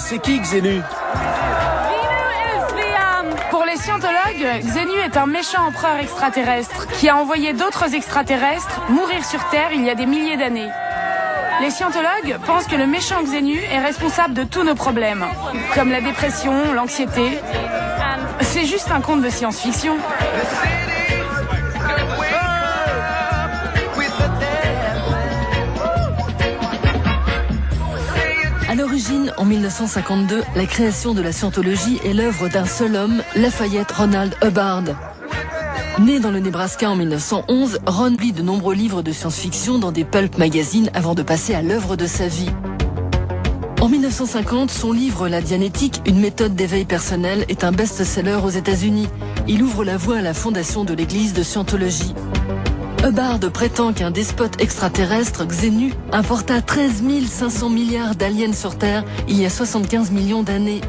c'est qui Xenu? Pour les scientologues, Xenu est un méchant empereur extraterrestre qui a envoyé d'autres extraterrestres mourir sur Terre il y a des milliers d'années. Les scientologues pensent que le méchant Xenu est responsable de tous nos problèmes, comme la dépression, l'anxiété. C'est juste un conte de science-fiction. À l'origine, en 1952, la création de la scientologie est l'œuvre d'un seul homme, Lafayette Ronald Hubbard. Né dans le Nebraska en 1911, Ron lit de nombreux livres de science-fiction dans des pulp magazines avant de passer à l'œuvre de sa vie. En 1950, son livre La Dianétique, une méthode d'éveil personnel, est un best-seller aux États-Unis. Il ouvre la voie à la fondation de l'église de Scientologie. Hubbard prétend qu'un despote extraterrestre, Xenu, importa 13 500 milliards d'aliens sur Terre il y a 75 millions d'années.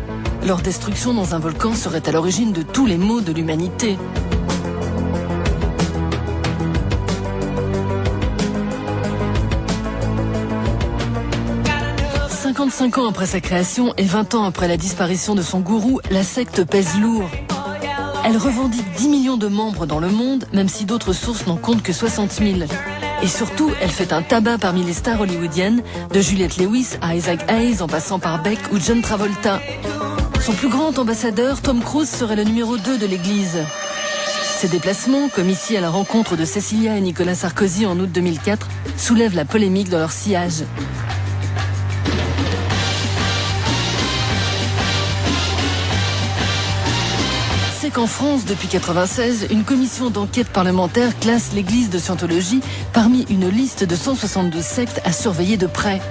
Leur destruction dans un volcan serait à l'origine de tous les maux de l'humanité. « 55 ans après sa création et 20 ans après la disparition de son gourou, la secte pèse lourd. Elle revendique 10 millions de membres dans le monde, même si d'autres sources n'en comptent que 60 000. Et surtout, elle fait un tabac parmi les stars hollywoodiennes, de Juliette Lewis à Isaac Hayes en passant par Beck ou John Travolta. Son plus grand ambassadeur, Tom Cruise, serait le numéro 2 de l'église. Ces déplacements, comme ici à la rencontre de Cecilia et Nicolas Sarkozy en août 2004, soulèvent la polémique dans leur sillage. C'est qu'en France, depuis 1996, une commission d'enquête parlementaire classe l'église de Scientologie parmi une liste de 172 sectes à surveiller de près.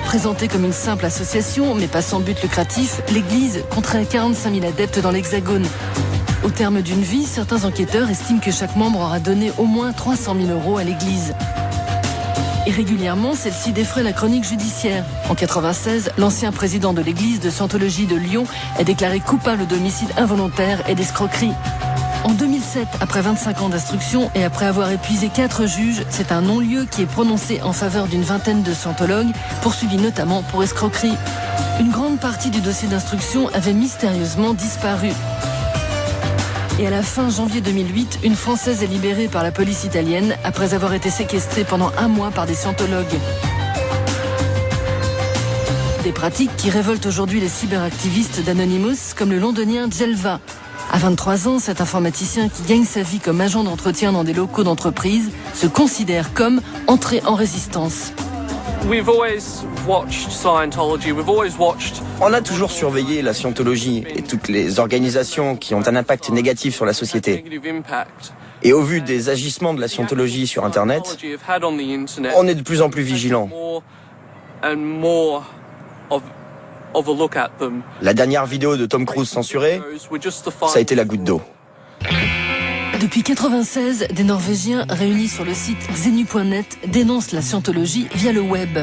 Présentée comme une simple association, mais pas sans but lucratif, l'église compterait 45 000 adeptes dans l'Hexagone. Au terme d'une vie, certains enquêteurs estiment que chaque membre aura donné au moins 300 000 € à l'église. Et régulièrement, celle-ci défraie la chronique judiciaire. En 1996, l'ancien président de l'église de Scientologie de Lyon est déclaré coupable d'homicide involontaire et d'escroquerie. En 2007, après 25 ans d'instruction et après avoir épuisé 4 juges, c'est un non-lieu qui est prononcé en faveur d'une vingtaine de scientologues, poursuivis notamment pour escroquerie. Une grande partie du dossier d'instruction avait mystérieusement disparu. Et à la fin janvier 2008, une Française est libérée par la police italienne après avoir été séquestrée pendant 1 mois par des scientologues. Des pratiques qui révoltent aujourd'hui les cyberactivistes d'Anonymous, comme le londonien Jelva. À 23 ans, cet informaticien qui gagne sa vie comme agent d'entretien dans des locaux d'entreprise se considère comme entré en résistance. On a toujours surveillé la scientologie et toutes les organisations qui ont un impact négatif sur la société. Et au vu des agissements de la scientologie sur Internet, on est de plus en plus vigilants. La dernière vidéo de Tom Cruise censurée, ça a été la goutte d'eau. Depuis 1996, des Norvégiens réunis sur le site xenu.net dénoncent la scientologie via le web.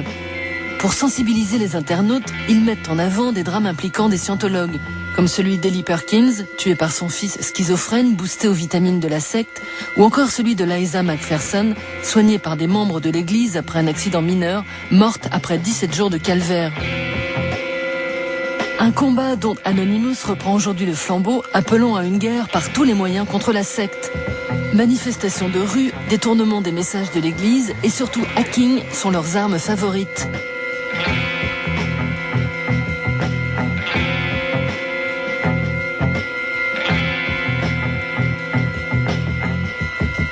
Pour sensibiliser les internautes, ils mettent en avant des drames impliquant des scientologues, comme celui d'Ellie Perkins, tuée par son fils schizophrène, boosté aux vitamines de la secte, ou encore celui de Liza McPherson, soignée par des membres de l'église après un accident mineur, morte après 17 jours de calvaire. Un combat dont Anonymous reprend aujourd'hui le flambeau, appelant à une guerre par tous les moyens contre la secte. Manifestations de rue, détournement des messages de l'église et surtout hacking sont leurs armes favorites.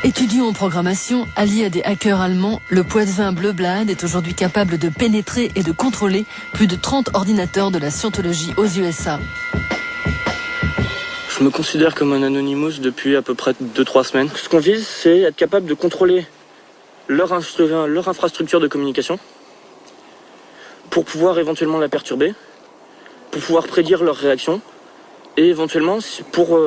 Étudiant en programmation, allié à des hackers allemands, le Poitevin Bleu Blad est aujourd'hui capable de pénétrer et de contrôler plus de 30 ordinateurs de la scientologie aux USA. Je me considère comme un Anonymous depuis à peu près 2-3 semaines. Ce qu'on vise, c'est être capable de contrôler leur infrastructure de communication pour pouvoir éventuellement la perturber, pour pouvoir prédire leurs réactions et éventuellement pour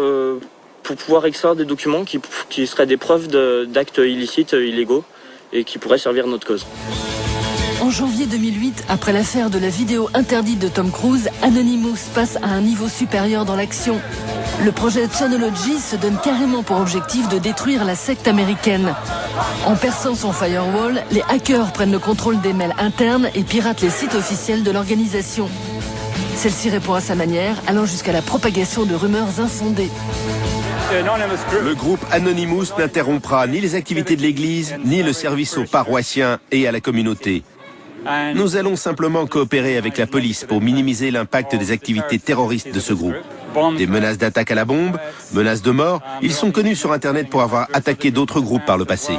pouvoir extraire des documents qui seraient des preuves d'actes illicites, illégaux, et qui pourraient servir notre cause. En janvier 2008, après l'affaire de la vidéo interdite de Tom Cruise, Anonymous passe à un niveau supérieur dans l'action. Le projet Chanology se donne carrément pour objectif de détruire la secte américaine. En perçant son firewall, les hackers prennent le contrôle des mails internes et piratent les sites officiels de l'organisation. Celle-ci répond à sa manière, allant jusqu'à la propagation de rumeurs infondées. Le groupe Anonymous n'interrompra ni les activités de l'Église, ni le service aux paroissiens et à la communauté. Nous allons simplement coopérer avec la police pour minimiser l'impact des activités terroristes de ce groupe. Des menaces d'attaque à la bombe, menaces de mort, ils sont connus sur Internet pour avoir attaqué d'autres groupes par le passé.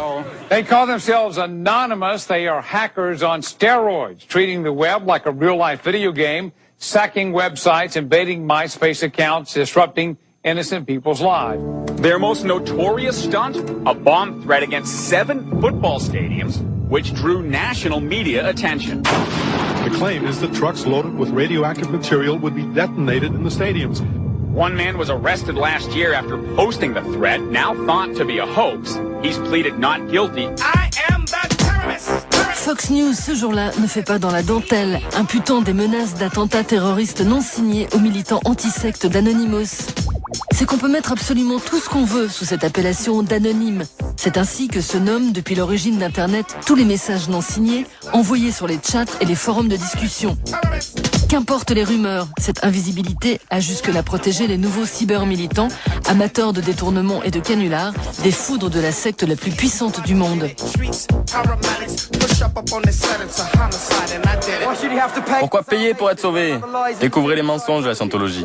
They call themselves anonymous. They are hackers on steroids, treating the web like a real-life video game, sacking websites, invading MySpace accounts, disrupting innocent people's lives. Their most notorious stunt? A bomb threat against 7 football stadiums, which drew national media attention. The claim is that trucks loaded with radioactive material would be detonated in the stadiums. One man was arrested last year after posting the threat, now thought to be a hoax. He's pleaded not guilty. I am the terrorist. Fox News, ce jour-là, ne fait pas dans la dentelle, imputant des menaces d'attentats terroristes non signés aux militants anti-sectes d'Anonymous. C'est qu'on peut mettre absolument tout ce qu'on veut sous cette appellation d'anonyme. C'est ainsi que se nomment depuis l'origine d'Internet tous les messages non signés envoyés sur les chats et les forums de discussion. Qu'importe les rumeurs, cette invisibilité a jusque-là protégé les nouveaux cyber-militants, amateurs de détournement et de canulars, des foudres de la secte la plus puissante du monde. Pourquoi payer pour être sauvé? Découvrez les mensonges de la scientologie.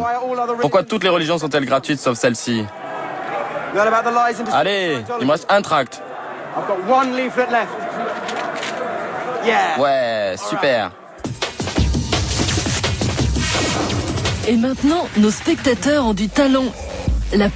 Pourquoi toutes les religions sont-elles gratuites sauf celle-ci? Allez, il me reste un tract. Ouais, super. Et maintenant, nos spectateurs ont du talent. La